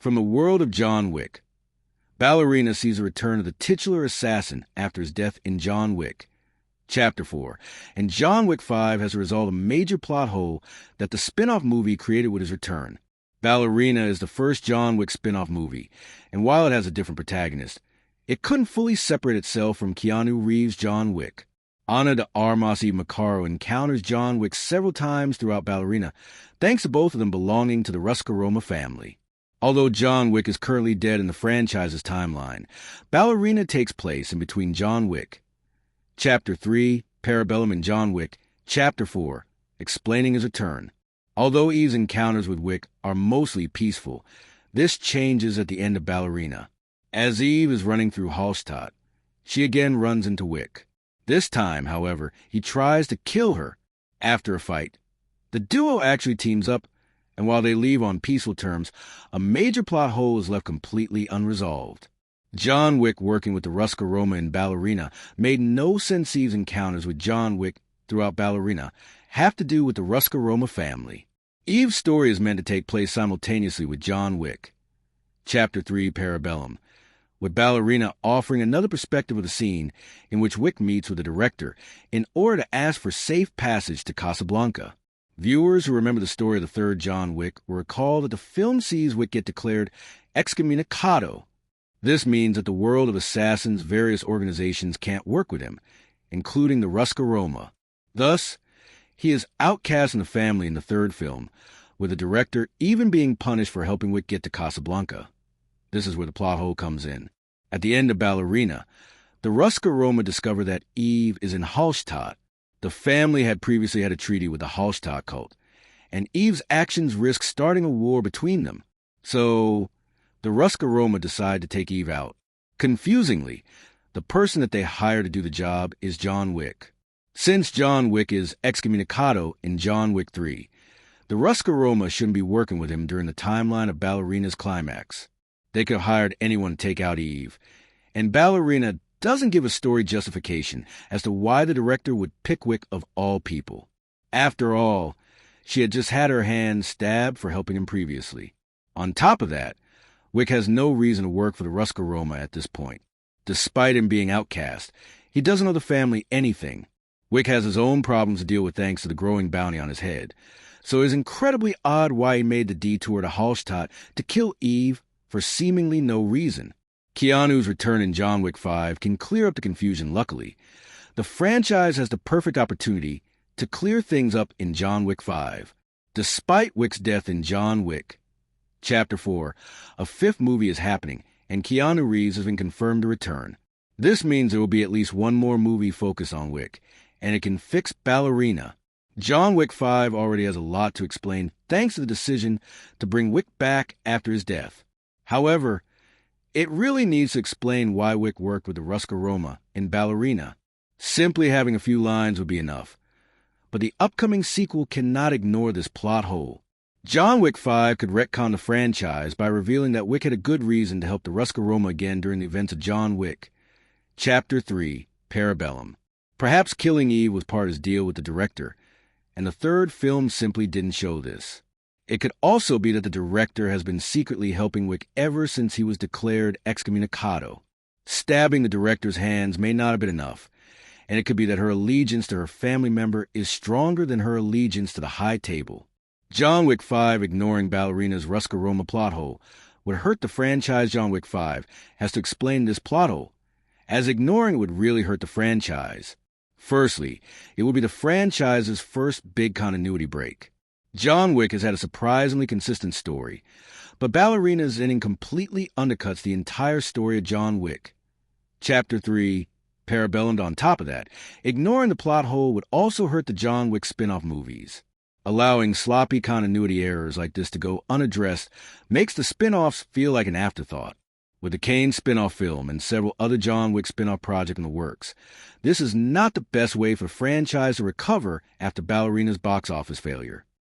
From the world of John Wick, Ballerina sees a return of the titular assassin after his death in John Wick. Chapter 4. And John Wick 5 has resolved a major plot hole that the spin-off movie created with his return. Ballerina is the first John Wick spin-off movie, and while it has a different protagonist, it couldn't fully separate itself from Keanu Reeves' John Wick. Ana de Armas y Macario encounters John Wick several times throughout Ballerina, thanks to both of them belonging to the Roscaroma family. Although John Wick is currently dead in the franchise's timeline, Ballerina takes place in between John Wick. Chapter 3, Parabellum and John Wick. Chapter 4, explaining his return. Although Eve's encounters with Wick are mostly peaceful, this changes at the end of Ballerina. As Eve is running through Hallstatt, she again runs into Wick. This time, however, he tries to kill her. After a fight, the duo actually teams up, and while they leave on peaceful terms, a major plot hole is left completely unresolved. John Wick working with the Roscaroma in Ballerina made no sense. Eve's encounters with John Wick throughout Ballerina have to do with the Roscaroma family. Eve's story is meant to take place simultaneously with John Wick. Chapter 3, Parabellum, with Ballerina offering another perspective of the scene in which Wick meets with the director in order to ask for safe passage to Casablanca. Viewers who remember the story of the third John Wick will recall that the film sees Wick get declared excommunicado. This means that the world of assassins' various organizations can't work with him, including the Roscaroma. Thus, he is outcast in the family in the third film, with the director even being punished for helping Wick get to Casablanca. This is where the plot hole comes in. At the end of Ballerina, the Roscaroma discover that Eve is in Hallstatt. The family had previously had a treaty with the Hallstatt cult, and Eve's actions risk starting a war between them. So, the Roscaroma decide to take Eve out. Confusingly, the person that they hire to do the job is John Wick. Since John Wick is excommunicado in John Wick 3, the Roscaroma shouldn't be working with him during the timeline of Ballerina's climax. They could have hired anyone to take out Eve, and Ballerina doesn't give a story justification as to why the director would pick Wick of all people. After all, she had just had her hand stabbed for helping him previously. On top of that, Wick has no reason to work for the Roscaroma at this point. Despite him being outcast, he doesn't owe the family anything. Wick has his own problems to deal with thanks to the growing bounty on his head, so it is incredibly odd why he made the detour to Hallstatt to kill Eve for seemingly no reason. Keanu's return in John Wick 5 can clear up the confusion, luckily. The franchise has the perfect opportunity to clear things up in John Wick 5. Despite Wick's death in John Wick, Chapter 4, a fifth movie is happening, and Keanu Reeves has been confirmed to return. This means there will be at least one more movie focused on Wick, and it can fix Ballerina. John Wick 5 already has a lot to explain thanks to the decision to bring Wick back after his death. However, it really needs to explain why Wick worked with the Roscaroma in Ballerina. Simply having a few lines would be enough. But the upcoming sequel cannot ignore this plot hole. John Wick 5 could retcon the franchise by revealing that Wick had a good reason to help the Roscaroma again during the events of John Wick. Chapter 3, Parabellum. Perhaps killing Eve was part of his deal with the director, and the third film simply didn't show this. It could also be that the director has been secretly helping Wick ever since he was declared excommunicado. Stabbing the director's hands may not have been enough, and it could be that her allegiance to her family member is stronger than her allegiance to the High Table. John Wick 5 ignoring Ballerina's Roscaroma plot hole would hurt the franchise. John Wick 5 has to explain this plot hole, as ignoring it would really hurt the franchise. Firstly, it would be the franchise's first big continuity break. John Wick has had a surprisingly consistent story, but Ballerina's ending completely undercuts the entire story of John Wick. Chapter 3, Parabellum. On top of that, ignoring the plot hole would also hurt the John Wick spin-off movies. Allowing sloppy continuity errors like this to go unaddressed makes the spin-offs feel like an afterthought. With the Kane spin-off film and several other John Wick spin-off projects in the works, this is not the best way for the franchise to recover after Ballerina's box office failure.